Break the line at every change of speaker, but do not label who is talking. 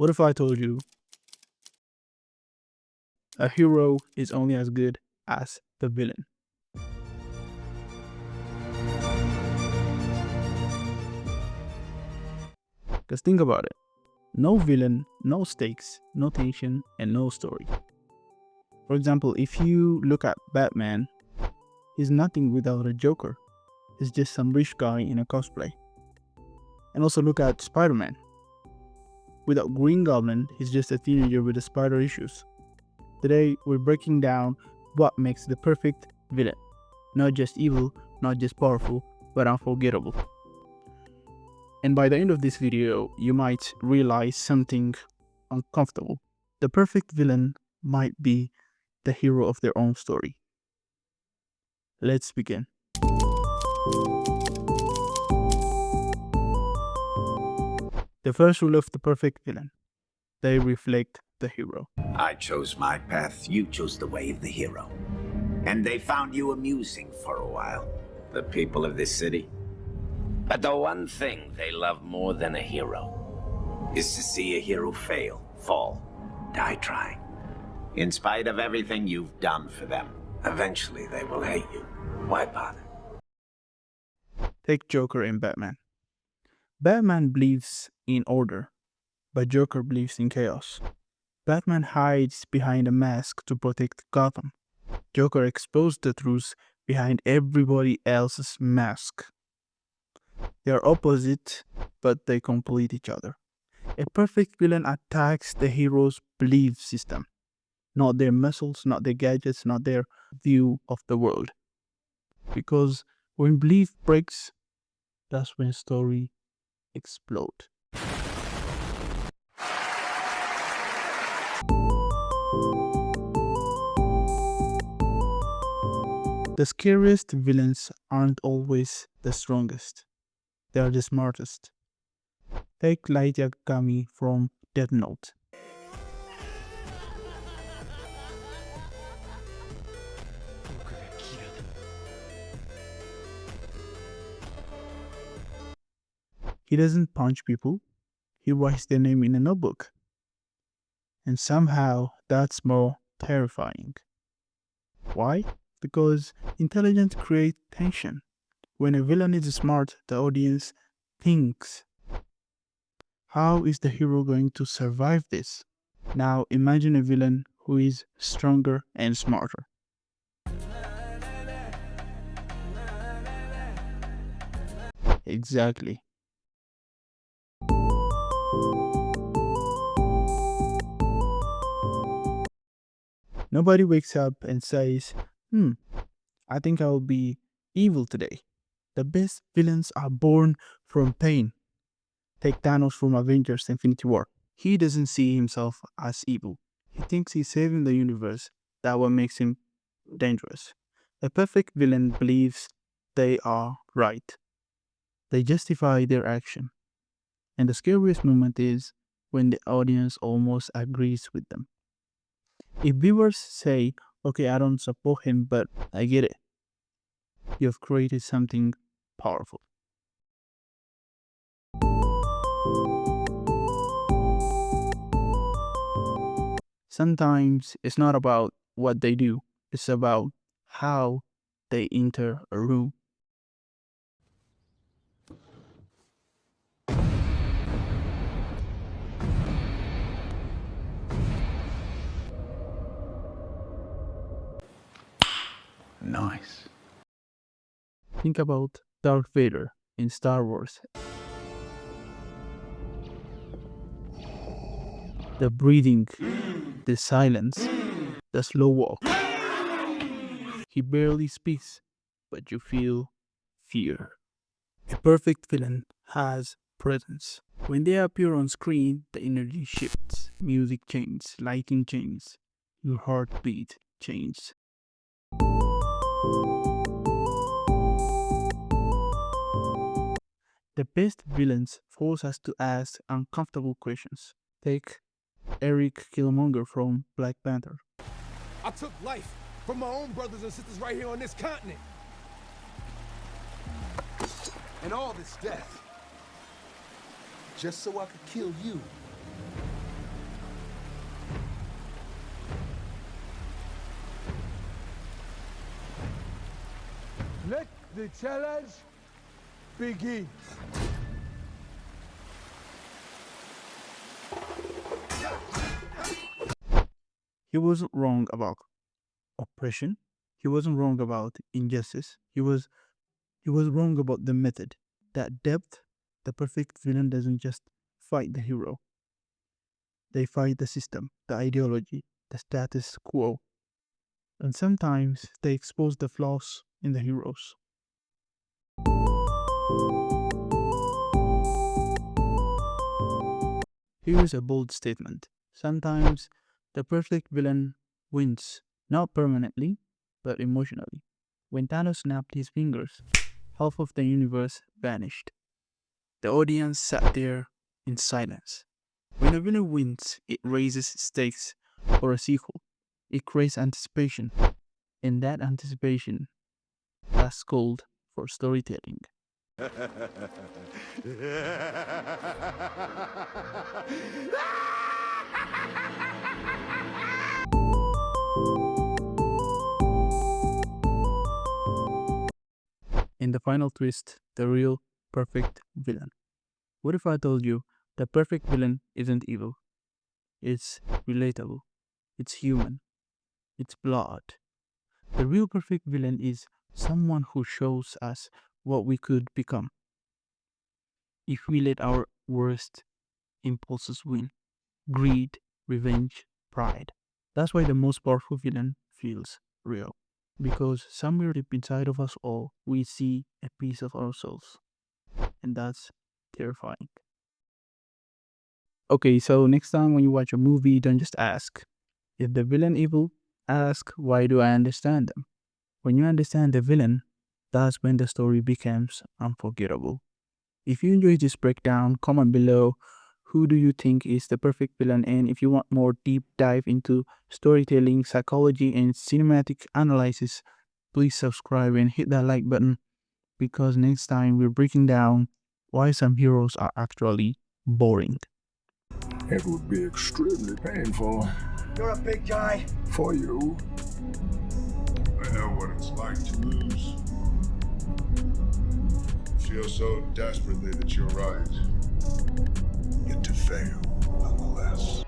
What if I told you a hero is only as good as the villain? Because think about it. No villain, no stakes, no tension, and no story. For example, if you look at Batman, he's nothing without a Joker. He's just some rich guy in a cosplay. And also look at Spider-Man. Without Green Goblin, he's just a teenager with the spider issues. Today, we're breaking down what makes the perfect villain. Not just evil, not just powerful, but unforgettable. And by the end of this video, you might realize something uncomfortable. The perfect villain might be the hero of their own story. Let's begin. The first rule of the perfect villain: they reflect the hero.
I chose my path, you chose the way of the hero. And they found you amusing for a while, the people of this city. But the one thing they love more than a hero is to see a hero fail, fall, die trying. In spite of everything you've done for them, eventually they will hate you. Why bother?
Take Joker and Batman. Batman believes in order, but Joker believes in chaos. Batman hides behind a mask to protect Gotham. Joker exposed the truth behind everybody else's mask. They are opposite, but they complete each other. A perfect villain attacks the hero's belief system, not their muscles, not their gadgets, not their view of the world. Because when belief breaks, that's when story explode. The scariest villains aren't always the strongest. They are the smartest. Take Light Yagami from Death Note. He doesn't punch people, he writes their name in a notebook. And somehow that's more terrifying. Why? Because intelligence creates tension. When a villain is smart, the audience thinks, how is the hero going to survive this? Now imagine a villain who is stronger and smarter. Exactly. Nobody wakes up and says, I think I'll be evil today. The best villains are born from pain. Take Thanos from Avengers Infinity War. He doesn't see himself as evil. He thinks he's saving the universe. That's what makes him dangerous. A perfect villain believes they are right. They justify their action. And the scariest moment is when the audience almost agrees with them. If viewers say, okay, I don't support him, but I get it, you've created something powerful. Sometimes it's not about what they do, it's about how they enter a room.
Nice.
Think about Darth Vader in Star Wars. The breathing, the silence, the slow walk. He barely speaks, but you feel fear. A perfect villain has presence. When they appear on screen, the energy shifts. Music changes, lighting changes, your heartbeat changes. The best villains force us to ask uncomfortable questions. Take Eric Killmonger from Black Panther.
I took life from my own brothers and sisters right here on this continent. And all this death, just so I could kill you. The challenge begins.
He wasn't wrong about oppression. He wasn't wrong about injustice. He was wrong about the method. That depth, the perfect villain doesn't just fight the hero. They fight the system, the ideology, the status quo. And sometimes they expose the flaws in the heroes. Here is a bold statement. Sometimes the perfect villain wins, not permanently, but emotionally. When Thanos snapped his fingers, half of the universe vanished. The audience sat there in silence. When a villain wins, it raises stakes for a sequel. It creates anticipation, and that anticipation has called for storytelling. In the final twist, the real perfect villain. What if I told you the perfect villain isn't evil? It's relatable. It's human. It's blood. The real perfect villain is someone who shows us what we could become if we let our worst impulses win. Greed, revenge, pride. That's why the most powerful villain feels real. Because somewhere deep inside of us all, we see a piece of ourselves. And that's terrifying. Okay, so next time when you watch a movie, don't just ask, is the villain evil? Ask, why do I understand them? When you understand the villain, that's when the story becomes unforgettable. If you enjoyed this breakdown, comment below who do you think is the perfect villain, and if you want more deep dive into storytelling, psychology, and cinematic analysis, please subscribe and hit that like button, because next time we're breaking down why some heroes are actually boring.
It would be extremely painful
You're a big guy.
for you.
I know what it's like to lose. Feel so desperately that you're right. Yet to fail, nonetheless.